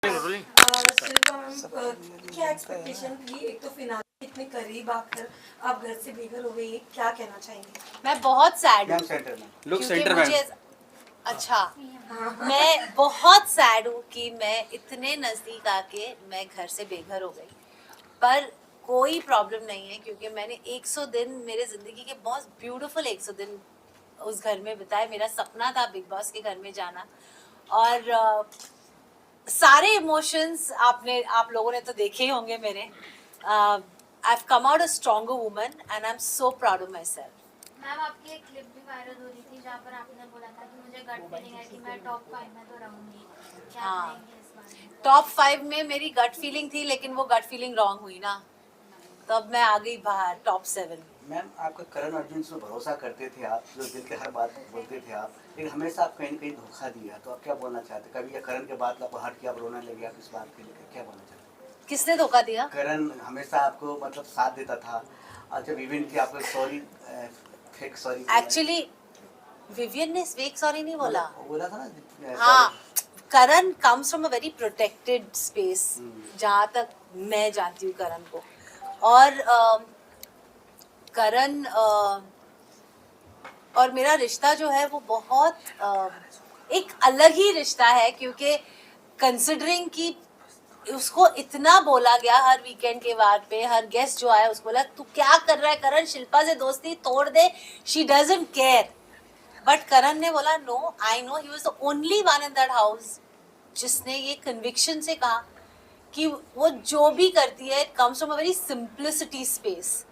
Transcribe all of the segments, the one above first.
Shilpa ma'am, क्या expectation थी? एक तो फिनाले इतने करीब आकर आप घर से बेघर हो गई, क्या कहना चाहेंगे? मैं बहुत सैड हूँ लुक क्योंकि सेंटर मुझे अच्छा मैं बहुत सैड हूँ कि मैं इतने नज़दीक आके मैं घर से बेघर हो गई। पर कोई प्रॉब्लम नहीं है क्योंकि मैंने 100 दिन मेरे ज़िंदगी के बहुत ब्यूटीफुल 100 दिन उस घर में बिताए। मेरा सपना था बिग बॉस के घर में जाना और सारे इमोशंस आप लोगों ने तो देखे ही होंगे मेरे। I have come out a stronger woman and I am so proud of my self. Ma'am आपकी एक क्लिप भी वायरल हो रही थी जहाँ पर आपने बोला था कि मुझे गट फीलिंग है कि मैं टॉप 5 में तो रहूंगी। क्या हाँ, कहेंगे इस बारे में? टॉप 5 में मेरी गट फीलिंग थी लेकिन वो गट फीलिंग रॉन्ग हुई ना, तो अब मैं आ गई बाहर टॉप 7। मैम आपका करण अर्जुन से भरोसा करते थे आप, जो दिल की हर बात बोलते थे आप, लेकिन हमेशा आप कहीं न कहीं धोखा दिया। तो आप क्या बोलना चाहते? कभी या करण के बाद आपको हट के आप रोने लगे, आप इस बात के लिए क्या बोलना चाहते? किसने धोखा दिया? करण हमेशा आपको मतलब साथ देता था और जब इवेंट की आपको sorry fake sorry actually Vivian ने फेक सॉरी नहीं बोला। बोला था ना। हाँ, Karan comes from a very protected space जहाँ तक मैं जानती हूँ करण को। और करण और मेरा रिश्ता जो है वो बहुत एक अलग ही रिश्ता है क्योंकि कंसिडरिंग कि उसको इतना बोला गया हर वीकेंड के बाद पे, हर गेस्ट जो आया उसको बोला तू क्या कर रहा है करण, शिल्पा से दोस्ती तोड़ दे, she doesn't care. But Karan ने बोला no, I know he was the only one in that house जिसने ये कन्विक्शन से कहा कि वो जो भी करती है comes from a very simplicity space.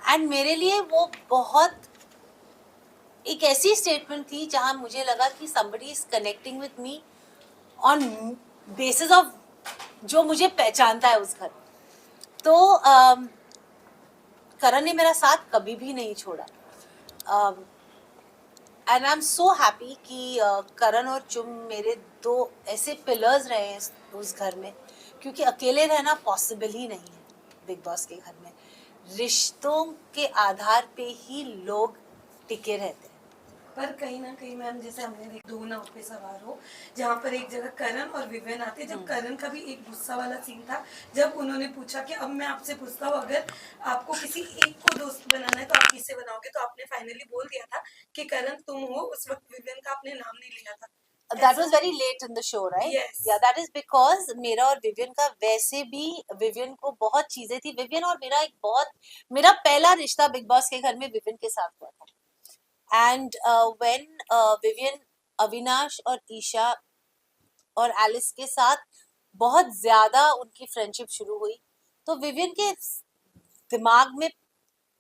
And मेरे लिए वो बहुत एक ऐसी स्टेटमेंट थी जहां मुझे लगा कि somebody is connecting with me on basis of जो मुझे पहचानता है उस घर। तो करण ने मेरा साथ कभी भी नहीं छोड़ा and I am so happy कि करण और चुम मेरे दो ऐसे पिलर्स रहे हैं उस घर में, क्योंकि अकेले रहना पॉसिबल ही नहीं है बिग बॉस के घर में। रिश्तों के आधार पे ही लोग टिके रहते हैं। पर कहीं ना कहीं मैम, जैसे हमने देखा दो नाव पे सवार हो, जहाँ पर एक जगह करण और विवेन आते, जब करण का भी एक गुस्सा वाला सीन था जब उन्होंने पूछा कि अब मैं आपसे पूछता हूँ, अगर आपको किसी एक को दोस्त बनाना है तो आप किससे बनाओगे, तो आपने फाइनली बोल दिया था कि करण तुम हो। उस वक्त विवेन का आपने नाम नहीं लिया था। That was very late in the show, right? Yes. Yeah, that is because मेरा और विवियन का वैसे भी विवियन को बहुत चीजें थी। विवियन और मेरा पहला रिश्ता बिग बॉस के घर में विवियन के साथ हुआ था। एंड व्हेन विवियन अविनाश और ईशा और एलिस के साथ बहुत ज्यादा उनकी फ्रेंडशिप शुरू हुई, तो विवियन के दिमाग में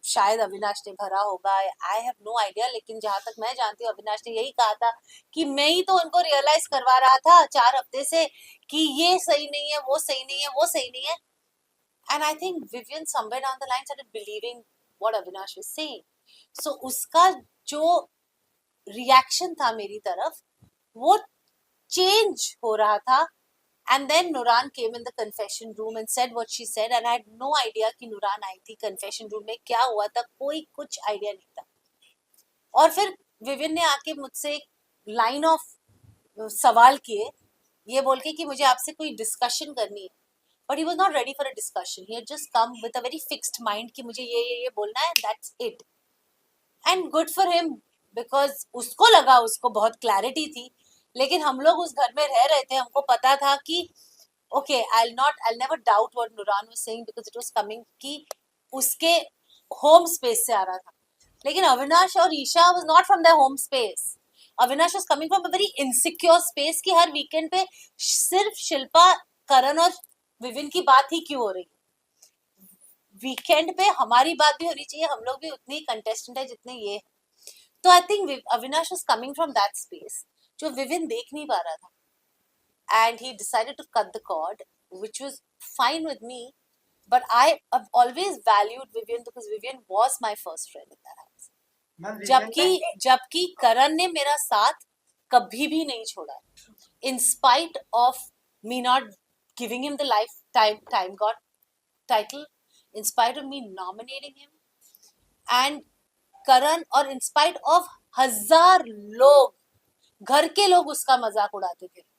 शायद अविनाश ने भरा होगा, आई हैव नो आइडिया, लेकिन जहां तक मैं जानती हूँ अविनाश ने यही कहा था कि मैं ही तो उनको रियलाइज करवा रहा था 4 हफ्ते से कि ये सही नहीं है, वो सही नहीं है, वो सही नहीं है। And I think Vivian somewhere down the line started believing what Avinash was saying. So उसका जो रिएक्शन था मेरी तरफ वो चेंज हो रहा था। And then Nuran came in the confession room and said what she said, and I had no idea कि Nuran आई थी confession room में, क्या हुआ था कोई कुछ आइडिया नहीं था। और फिर विविन ने आके मुझसे एक लाइन ऑफ सवाल किए, ये बोल के कि मुझे आपसे कोई डिस्कशन करनी है, but he was not ready for a discussion, he had just come with a very fixed mind कि मुझे ये बोलना है, that's it. And good for him, because उसको लगा उसको बहुत क्लैरिटी थी, लेकिन हम लोग उस घर में रह रहे थे, हमको पता था कि okay, I'll never doubt what Nuran was saying because it was coming कि उसके home space से आ रहा था। लेकिन अविनाश और Isha was not from their home space. Avinash was coming from a very insecure space कि हर वीकेंड पे सिर्फ शिल्पा, करण और विविन की बात ही क्यों हो रही है। वीकेंड पे हमारी बात भी होनी चाहिए, हम लोग भी उतनी कंटेस्टेंट है जितने ये। तो I think Avinash was coming from that space जो विविन देख नहीं पा रहा था। And he decided to cut the cord, which was fine with me. But I have always valued Vivian because Vivian was my first friend in that house. जबकि करण ने मेरा साथ कभी भी नहीं छोड़ा, in spite of me not giving him the lifetime God title, in spite of me nominating him, and करण, और in spite of 1000 लोग, घर के लोग उसका मजाक उड़ाते थे,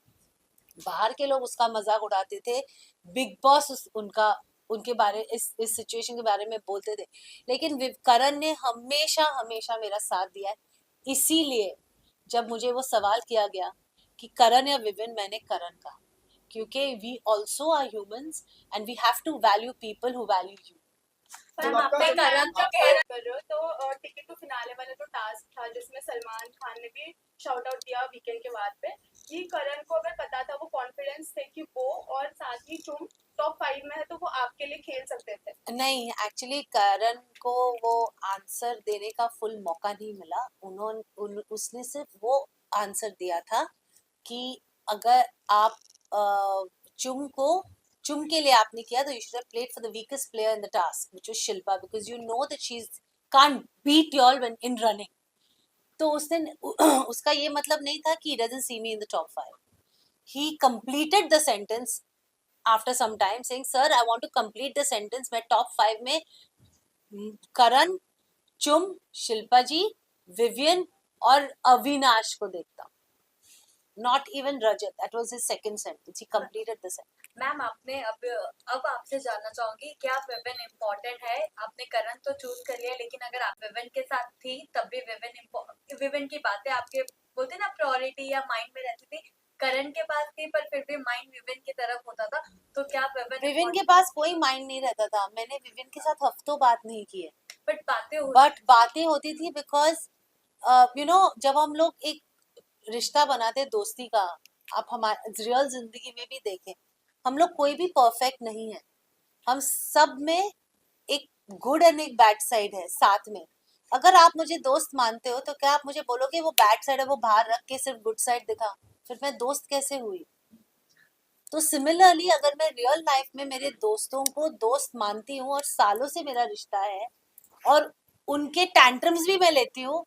बाहर के लोग उसका मजाक उड़ाते थे, बिग बॉस उनका उनके बारे इस सिचुएशन के बारे में बोलते थे, लेकिन करण ने हमेशा हमेशा मेरा साथ दिया है। इसीलिए जब मुझे वो सवाल किया गया कि करण या विविन, मैंने करण कहा, क्योंकि we also are humans and we have to value people who value you. Ma'am आपने करण का केयर कर रहे हो तो टिकट टू फिनाले वाला जो टास्क था जिसमें सलमान खान ने भी शाउट आउट दिया वीकेंड के बाद पे कि करण को अगर पता था, वो कॉन्फिडेंस थे कि वो और साथ ही तुम टॉप 5 में है तो वो आपके लिए खेल सकते थे। नहीं, एक्चुअली करण को वो आंसर देने का फुल मौका नहीं मिला। उसने सिर्फ वो आंसर दिया था कि अगर आप चुम के लिए आपने किया तो you should have played for the weakest player in the task which was Shilpa, because you know that she can't beat you all when in running. तो उसने उसका ये मतलब नहीं था कि he doesn't see me in the top 5। he completed the sentence after some time saying sir I want to complete the sentence, मैं top 5 में करण, चुम, शिल्पा जी, विवियन और अविनाश को देखता हूँ, not even Rajat. That was his second sentence. He completed the sentence. Ma'am आपने अब आपसे जानना चाहूंगी क्या विविन इम्पोर्टेंट है? आपने करण तो चूज कर लिया, लेकिन अगर आप विविन के साथ थी तब भी विविन की बातें आपके बोलते ना प्रायोरिटी या माइंड में रहती थी, करण के पास थी पर फिर भी माइंड विविन की तरफ होता था, तो क्या विविन के पास कोई माइंड नहीं रहता था। मैंने विविन के साथ हफ्तों बात नहीं की है, बट बातें होती थी बिकॉज यू नो जब हम लोग एक रिश्ता बनाते दोस्ती का, आप हमारे रियल जिंदगी में भी देखें, हम लोग कोई भी परफेक्ट नहीं है, हम सब में एक गुड एंड एक बैड साइड है साथ में। अगर आप मुझे दोस्त मानते हो तो क्या आप मुझे बोलोगे वो बैड साइड है वो बाहर रख के सिर्फ गुड साइड दिखा, फिर मैं दोस्त कैसे हुई? तो सिमिलरली अगर मैं रियल लाइफ में मेरे दोस्तों को दोस्त मानती हूँ और सालों से मेरा रिश्ता है और उनके टैंट्रम्स भी मैं लेती हूँ,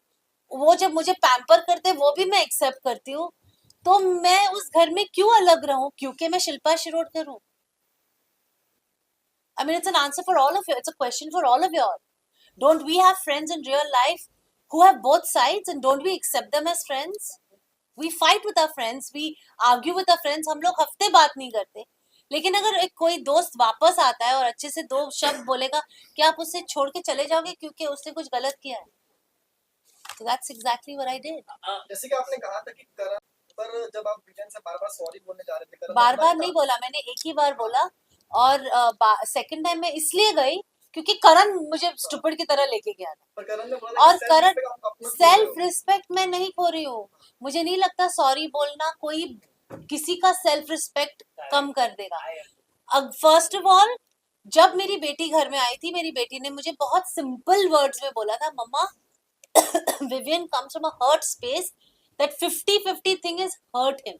वो जब मुझे पैम्पर करते वो भी मैं एक्सेप्ट करती हूँ, तो मैं उस घर में क्यों अलग रहूं क्योंकि मैं शिल्पा शिरोडकर हूँ? I mean, it's an answer for all of you. It's a question for all of you all. Don't we have friends in real life who have both sides and don't we accept them as friends? We fight with our friends, we argue with our friends, हम लोग हफ्ते बात नहीं करते, लेकिन अगर एक कोई दोस्त वापस आता है और अच्छे से दो शब्द बोलेगा, क्या आप उससे छोड़ के चले जाओगे क्योंकि उसने कुछ गलत किया है? So that's exactly what I did. जैसे कि आपने कहा था कि करण पर जब आप विजन से बार-बार सॉरी बोलने जा रहे थे, करण बार बार नहीं बोला मैंने, एक ही बार बोला और सेकंड टाइम मैं इसलिए गई क्योंकि करण मुझे स्टूपिड की तरह लेके गया था। पर करण ने बोला और कि करण अपना सेल्फ रिस्पेक्ट मैं नहीं खो रही हूँ, मुझे नहीं लगता सॉरी बोलना कोई किसी का सेल्फ रिस्पेक्ट कम कर देगा। अब फर्स्ट ऑफ ऑल जब मेरी बेटी घर में आई थी, मेरी बेटी ने मुझे बहुत सिंपल वर्ड्स में बोला था, मम्मा Vivian comes from a hurt space, that 50-50 thing is hurt him.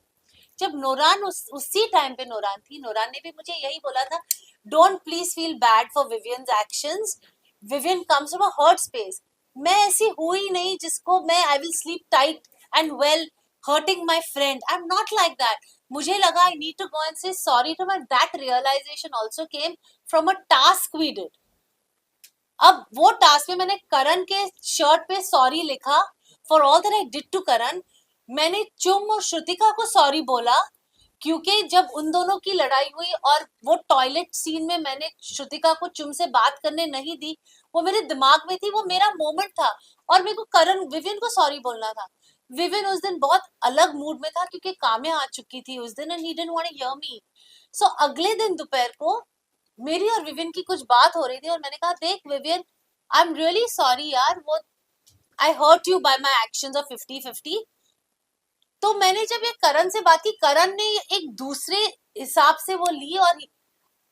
जब नोरान उसी टाइम पे नोरान थी, नोरान ने भी मुझे यही बोला था, don't please feel bad for Vivian's actions, Vivian comes from a hurt space. मैं ऐसी हुई नहीं जिसको मैं I will sleep tight and well hurting my friend. I'm not like that. मुझे लगा I need to go and say sorry to my, that realization also came from a task we did. अब वो task में मैंने करण के shirt पे sorry लिखा for all that I did to Karan. मैंने चुम और श्रुतिका को सॉरी बोला क्योंकि जब उन दोनों की लड़ाई हुई और वो टॉयलेट सीन में मैंने श्रुतिका को चुम से बात करने नहीं दी, वो मेरे दिमाग में थी, वो मेरा मोमेंट था और मेरे को करण विवियन को सॉरी बोलना था। विवियन उस दिन बहुत अलग मूड में था क्योंकि काम्या आ चुकी थी उस दिन and he didn't want to hear me. So अगले दिन दोपहर को मेरी और विवियन की कुछ बात हो रही थी और मैंने कहा देख Vivian, I am really sorry यार, वो I hurt you by my actions of 50-50। तो मैंने जब ये करण से बात की, करण ने एक दूसरे हिसाब से वो ली और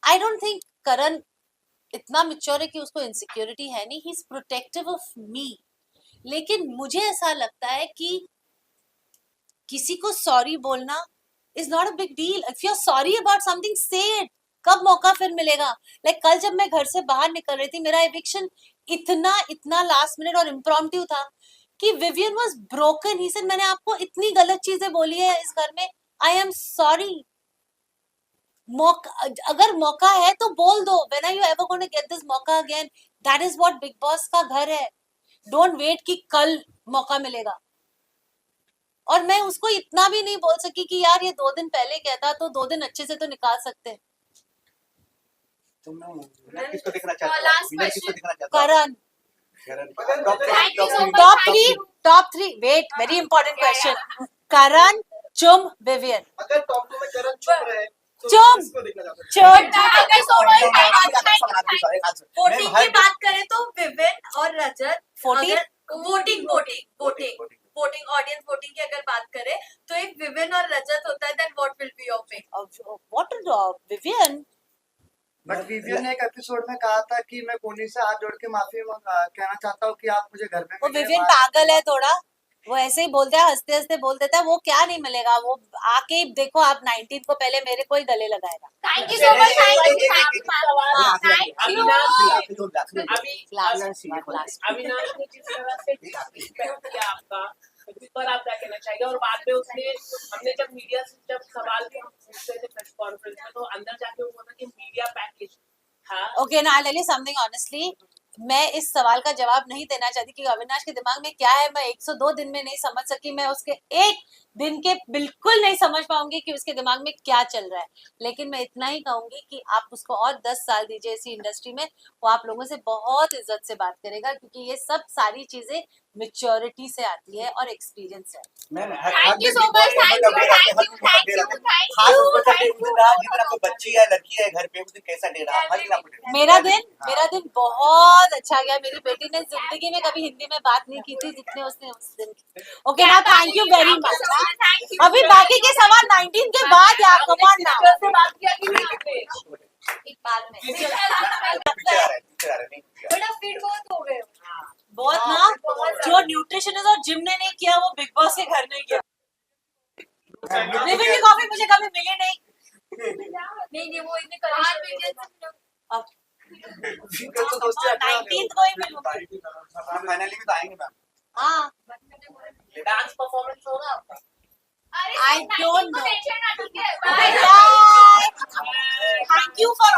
आई डोंट थिंक करण इतना मैच्योर है कि उसको इनसिक्योरिटी है नहीं, he is protective of me. लेकिन मुझे ऐसा लगता है कि किसी को सॉरी बोलना is not a big deal. If you are sorry about something say it, कब मौका फिर मिलेगा? लाइक कल जब मैं घर से बाहर निकल रही थी, मेरा एविक्शन इतना लास्ट मिनट और इम्प्रॉम्प्टू था कि Vivian was broken. He said मैंने आपको इतनी गलत चीजें बोली है इस घर में, आई एम सॉरी। अगर मौका है तो बोल दो, when are you ever going to get this मौका again? That is what big boss का घर है। डोंट वेट कि कल मौका मिलेगा। और मैं उसको इतना भी नहीं बोल सकी कि यार ये 2 दिन पहले कहता तो 2 दिन अच्छे से तो निकाल सकते। तुम विनर किसको देखना चाहते हो? last विनर किसको देखना चाहते हो? Karan. Karan top Thank you so much. Top three wait, very important question. Karan, Chum, Vivian. अगर टॉप 2 में करण चुप रहे तो चुप। किसको देखना चाहते हो? चुप। Thank you so much. Voting voting की बात करें तो विविन और रजत। 14? वोटिंग ऑडियंस वोटिंग की अगर बात करें तो एक विविन और रजत होता है, then what will be your pick? What Vivian? But Vivian ने एक एपिसोड में कहा था कि मैं कोनी से हाथ जोड़ के माफी कहना चाहता हूँ कि आप मुझे घर में वो मिलिए, विवियन बाहर- पागल है थोड़ा, वो ऐसे ही बोलता है, हंसते हंसते बोल देता है। वो क्या नहीं मिलेगा, वो आके ही देखो आप 19 को पहले मेरे को ही गले लगाएगा। Thank you so much. Thank you. Thank you. हाँ, Thank you. अविनाश ने जिस तरह से डिसरिस्पेक्ट किया आपका, उस पर आप क्या कहना चाहेंगे? और बाद में उसने, हमने जब मीडिया से जब सवाल भी हम पूछते थे प्रेस कॉन्फ्रेंस में, तो अंदर जाके वो बोला कि मीडिया पैकेज था। ओके ना, I tell you something honestly, मैं इस सवाल का जवाब नहीं देना चाहती कि अविनाश के दिमाग में क्या है। मैं 102 दिन में नहीं समझ सकी, मैं उसके एक दिन के बिल्कुल नहीं समझ पाऊंगी कि उसके दिमाग में क्या चल रहा है। लेकिन मैं इतना ही कहूंगी कि आप उसको और 10 साल दीजिए इसी इंडस्ट्री में, वो आप लोगों से बहुत इज्जत से बात करेगा, क्योंकि ये सब सारी चीजें मेच्योरिटी से आती है और एक्सपीरियंस है। Thank you so much. Thank you. Thank you. Thank you. Thank खास you. उसको चाहते Thank उस you. दिन रात जिस दिन आपको बच्ची या लड़की है घर पे, उस दिन कैसा डे रहा? हर दिन आपको डे रहा। मेरा दिन बहुत अच्छा गया। मेरी बेटी ने जिंदगी में कभी हिंदी में बात नहीं की थी जितने उसने उस दिन की। ओके ना, thank you very Thank you much. so much. Thank you. अभी बाकी के सवाल 19 के बाद यार, कम ऑन नाउ। कैसे बात किया कि नहीं आपने? एक बार में पीछे आ रहा है, नहीं पीछे आ रहा है। बड़ा फिट बहुत हो गए हो। बहुत ना, जो न्यूट्रिशनिस्ट और जिम ने नहीं किया वो बिग बॉस के घर ने किया। लिविंग की कॉफी मुझे कभी मिली नहीं। नहीं वो इतने कलाकार विवियन से मिलो। अब विवियन तो दोस्ती रखना है। 19 को ही मिलूंगी। फाइनली भी तो आएंगे मैम। हाँ, डांस परफॉर्मेंस होगा आपका? अरे, I don't 19 को know. mention ना, ठीक है? बाय। Thank you for